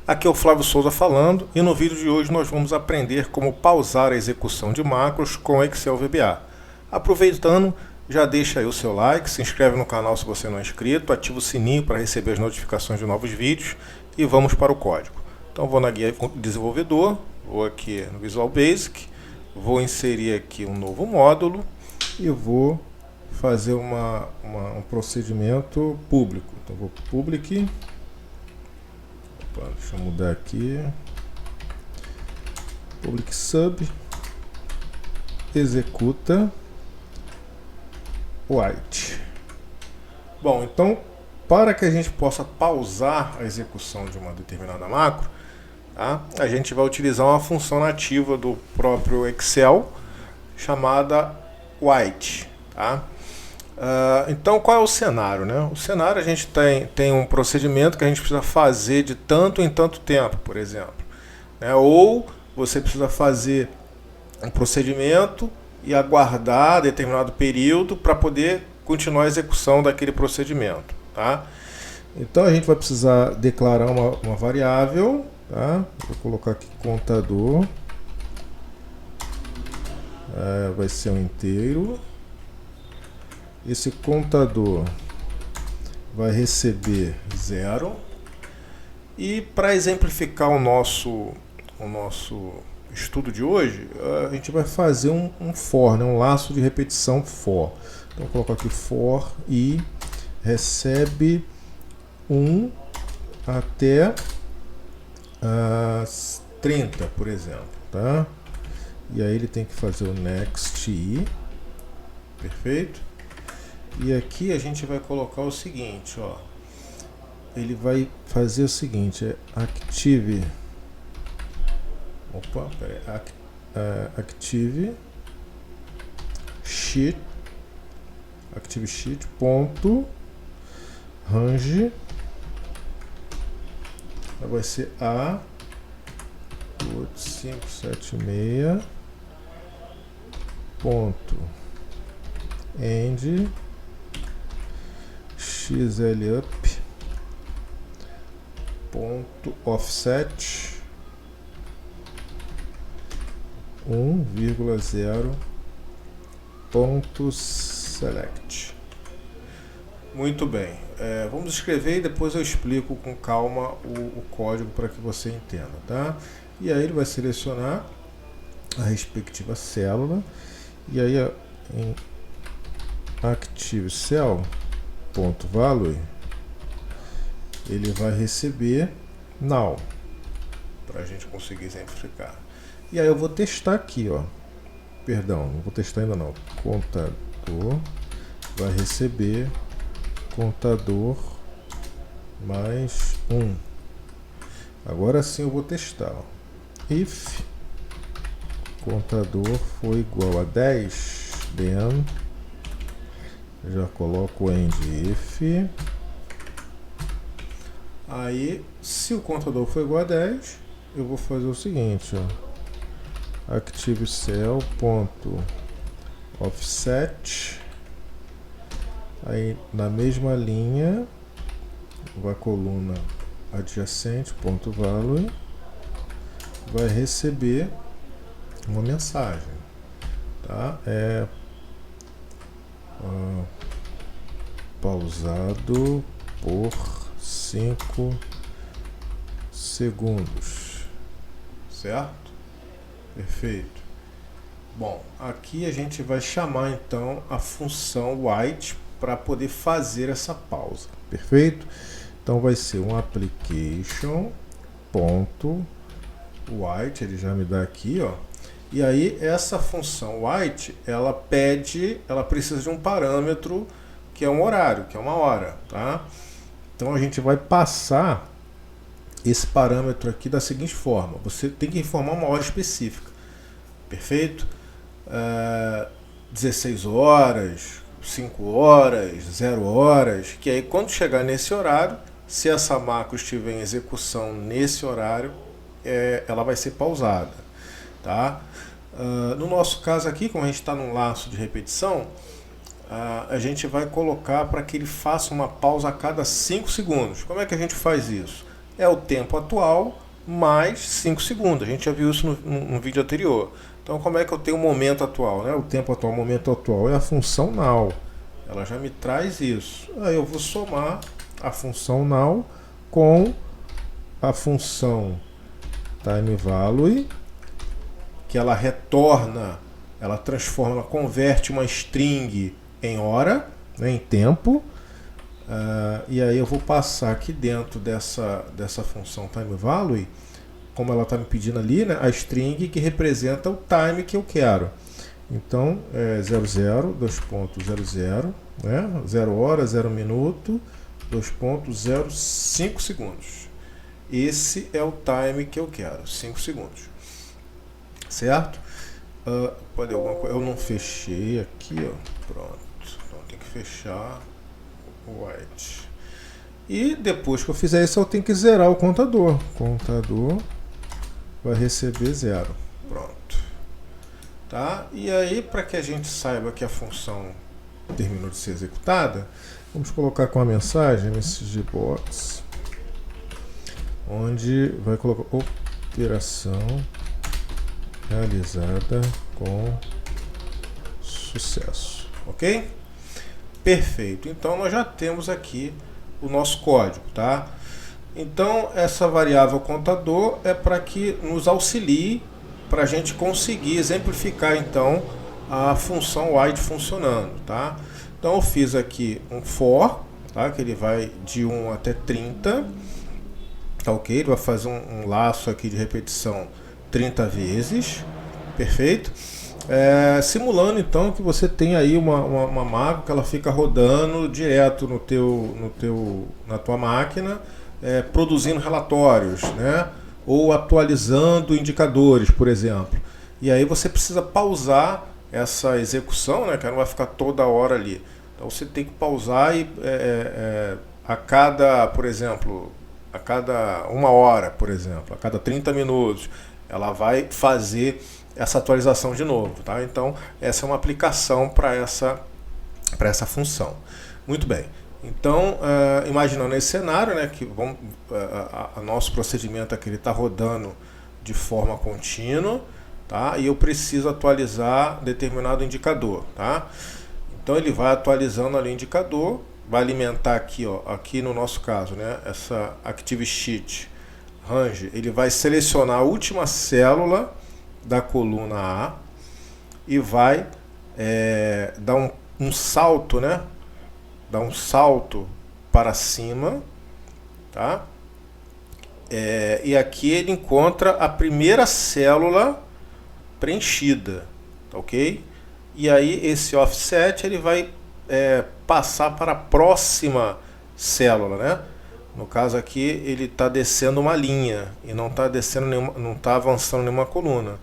Aqui é o Flávio Souza falando e no vídeo de hoje nós vamos aprender como pausar a execução de macros com Excel VBA. Aproveitando, já deixa aí o seu like, se inscreve no canal se você não é inscrito, ativa o sininho para receber as notificações de novos vídeos e vamos para o código. Então vou na guia desenvolvedor, vou aqui no Visual Basic, vou inserir aqui um novo módulo e vou fazer um procedimento público. Então vou para Public. Deixa eu mudar aqui. Public sub executa white. Bom, então para que a gente possa pausar a execução de uma determinada macro, tá, a gente vai utilizar uma função nativa do próprio Excel chamada white. Tá? Então qual é o cenário, né? O cenário, a gente tem um procedimento que a gente precisa fazer de tanto em tanto tempo, por exemplo, né? Ou você precisa fazer um procedimento e aguardar determinado período para poder continuar a execução daquele procedimento, tá? Então a gente vai precisar declarar uma variável, tá? Vou colocar aqui contador, vai ser um inteiro. Esse contador vai receber 0. E para exemplificar o nosso estudo de hoje, a gente vai fazer um for, né? Um laço de repetição for. Então vou colocar aqui for e recebe 1 até 30, por exemplo. Tá? E aí ele tem que fazer o next i. Perfeito? E aqui a gente vai colocar o seguinte, ó. Ele vai fazer o seguinte, active sheet ponto range vai ser a 8576 ponto end xlup ponto offset 1,0 ponto select. Muito bem, vamos escrever e depois eu explico com calma o código para que você entenda, tá? E aí ele vai selecionar a respectiva célula e aí em active cell ponto value ele vai receber null para a gente conseguir exemplificar. E aí eu vou testar aqui, ó. Perdão, não vou testar ainda não. Contador vai receber contador mais 1. Agora sim eu vou testar, ó. If contador for igual a 10, then já coloco o end if. Aí, se o contador for igual a 10, eu vou fazer o seguinte, ó. Active cell ponto offset. Aí, na mesma linha, a coluna adjacente ponto value vai receber uma mensagem, tá? Pausado por 5 segundos, certo? Perfeito. Bom, aqui a gente vai chamar então a função white para poder fazer essa pausa, perfeito? Então vai ser um application ponto white, ele já me dá aqui, ó. E aí essa função white, ela precisa de um parâmetro que é um horário, que é uma hora, tá? Então a gente vai passar esse parâmetro aqui da seguinte forma: você tem que informar uma hora específica, perfeito? 16 horas, 5 horas, 0 horas, que aí quando chegar nesse horário, se essa macro estiver em execução nesse horário, ela vai ser pausada, tá? No nosso caso aqui, como a gente está num laço de repetição, a gente vai colocar para que ele faça uma pausa a cada 5 segundos. Como é que a gente faz isso? é o tempo atual mais 5 segundos. A gente já viu isso no vídeo anterior. Então, como é que eu tenho o momento atual, né? O tempo atual, o momento atual é a função now. Ela já me traz isso. Aí eu vou somar a função now com a função time value, que ela retorna, ela transforma, ela converte uma string em hora, né, em tempo. E aí eu vou passar aqui dentro dessa função time value, como ela está me pedindo ali, né, a string que representa o time que eu quero. Então, 00, 2.00, né, 0 hora, 0 minuto, 2.05 segundos. Esse é o time que eu quero, 5 segundos. Certo? Pode alguma coisa? Eu não fechei aqui, ó. Pronto. Então tem que fechar o white. E depois que eu fizer isso, eu tenho que zerar o contador. O contador vai receber 0. Pronto. Tá? E aí, para que a gente saiba que a função terminou de ser executada, vamos colocar com a mensagem messagebox, onde vai colocar operação realizada com sucesso. Ok? Perfeito. Então nós já temos aqui o nosso código, tá? Então essa variável contador é para que nos auxilie para a gente conseguir exemplificar então a função white funcionando, tá? Então eu fiz aqui um for, tá? Que ele vai de 1 até 30, tá ok? Ele vai fazer um laço aqui de repetição 30 vezes, perfeito? Simulando então que você tem aí uma máquina que ela fica rodando direto na tua máquina, produzindo relatórios, né? Ou atualizando indicadores, por exemplo. E aí você precisa pausar essa execução, né? Que ela não vai ficar toda hora ali. Então você tem que pausar e a cada, por exemplo, a cada 1 hora, por exemplo, a cada 30 minutos, ela vai fazer essa atualização de novo, tá? Então essa é uma aplicação para essa função. Muito bem. Então, imaginando esse cenário, né, que nosso procedimento aqui está rodando de forma contínua, tá? E eu preciso atualizar determinado indicador, tá? Então ele vai atualizando ali o indicador, vai alimentar aqui, ó, aqui no nosso caso, né, essa ActiveSheet Range, ele vai selecionar a última célula da coluna A e vai dar um salto, né? Dar um salto para cima, tá? E aqui ele encontra a primeira célula preenchida, tá ok? E aí esse offset ele vai passar para a próxima célula, né? No caso aqui ele está descendo uma linha e não está descendo nenhuma, não está avançando nenhuma coluna.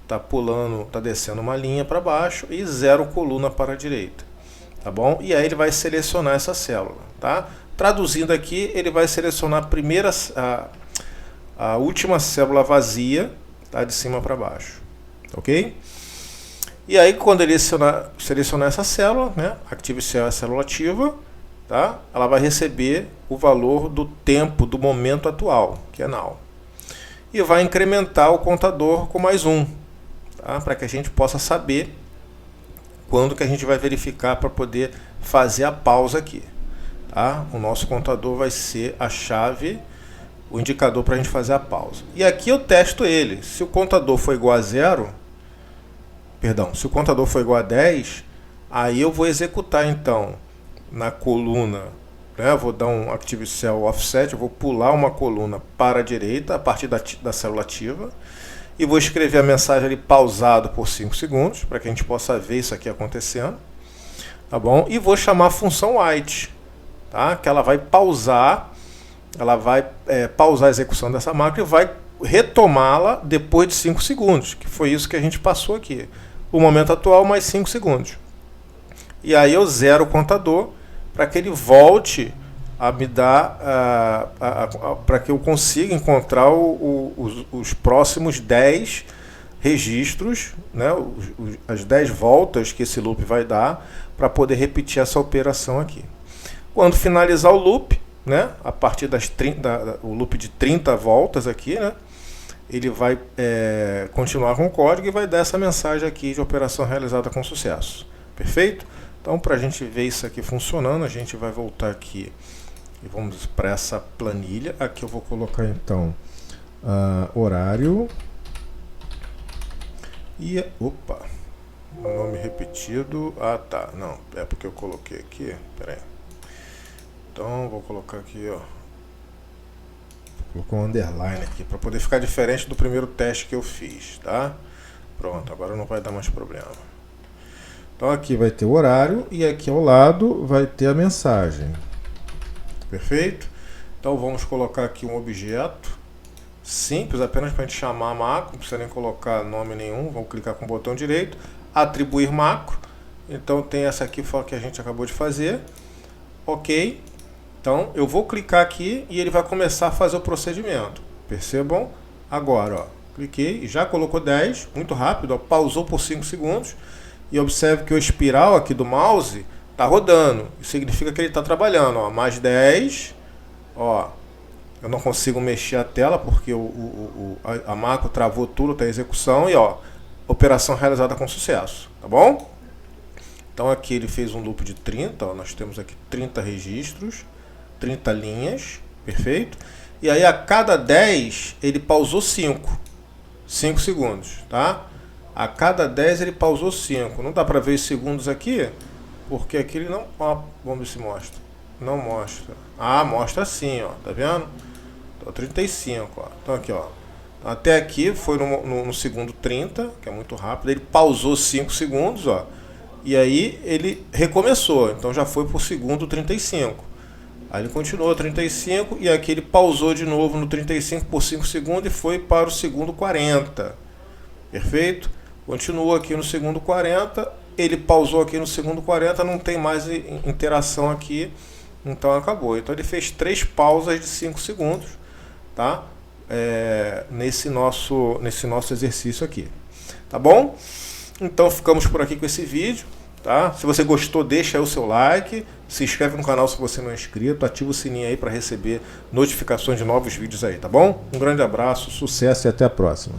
Está pulando, está descendo uma linha para baixo e 0 coluna para a direita, tá bom? E aí ele vai selecionar essa célula, tá? Traduzindo aqui, ele vai selecionar a última célula vazia, tá? De cima para baixo, ok? E aí quando ele selecionar essa célula, né? ActiveCell é a célula ativa, tá? Ela vai receber o valor do tempo do momento atual, que é now. E vai incrementar o contador com mais 1, tá? Para que a gente possa saber quando que a gente vai verificar para poder fazer a pausa aqui, tá? O nosso contador vai ser a chave, o indicador para a gente fazer a pausa. E aqui eu testo ele. Se o contador for igual a 0, perdão, se o contador for igual a 10, aí eu vou executar então na coluna, né? Eu vou dar um ActiveCell Offset, eu vou pular uma coluna para a direita a partir da célula ativa e vou escrever a mensagem ali pausado por 5 segundos, para que a gente possa ver isso aqui acontecendo, tá bom? E vou chamar a função white, tá? Que ela vai pausar, pausar a execução dessa máquina e vai retomá-la depois de 5 segundos, que foi isso que a gente passou aqui. O momento atual mais 5 segundos. E aí eu zero o contador para que ele volte a me dar, para que eu consiga encontrar os próximos 10 registros, né, as 10 voltas que esse loop vai dar para poder repetir essa operação aqui. Quando finalizar o loop, né? A partir das 30, o loop de 30 voltas aqui, né? Ele vai continuar com o código e vai dar essa mensagem aqui de operação realizada com sucesso. Perfeito? Então, para a gente ver isso aqui funcionando, a gente vai voltar aqui e vamos para essa planilha. Aqui eu vou colocar então horário e opa, nome repetido. Ah, tá, não, é porque eu coloquei aqui. Pera aí. Então vou colocar aqui, ó. Colocou um underline aqui para poder ficar diferente do primeiro teste que eu fiz, tá? Pronto, agora não vai dar mais problema. Então aqui vai ter o horário e aqui ao lado vai ter a mensagem. Perfeito? Então vamos colocar aqui um objeto simples, apenas para a gente chamar a macro, não precisa nem colocar nome nenhum. Vamos clicar com o botão direito, atribuir macro. Então tem essa aqui que a gente acabou de fazer. Ok. Então eu vou clicar aqui e ele vai começar a fazer o procedimento. Percebam? Agora, ó, cliquei, já colocou 10, muito rápido, ó, pausou por 5 segundos. E observe que o espiral aqui do mouse está rodando. Isso significa que ele está trabalhando. Ó, mais 10. Ó, eu não consigo mexer a tela porque a macro travou tudo, está em execução. E ó, operação realizada com sucesso. Tá bom? Então aqui ele fez um loop de 30. Ó, nós temos aqui 30 registros. 30 linhas, perfeito? E aí a cada 10 ele pausou 5 segundos, tá? A cada 10 ele pausou 5. Não dá para ver os segundos aqui, porque aqui ele não... Ó, vamos ver se mostra. Não mostra. Ah, mostra sim, ó, tá vendo? Então, 35, ó. Então aqui, ó. Até aqui foi no segundo 30, que é muito rápido. Ele pausou 5 segundos, ó. E aí ele recomeçou, então já foi por segundo 35. Aí ele continuou 35 e aqui ele pausou de novo no 35 por 5 segundos e foi para o segundo 40. Perfeito? Continuou aqui no segundo 40, ele pausou aqui no segundo 40, não tem mais interação aqui, então acabou. Então ele fez 3 pausas de 5 segundos, tá? Nesse nosso exercício aqui. Tá bom? Então ficamos por aqui com esse vídeo. Tá? Se você gostou, deixa aí o seu like, se inscreve no canal se você não é inscrito, ativa o sininho aí para receber notificações de novos vídeos aí, tá bom? Um grande abraço, sucesso e até a próxima.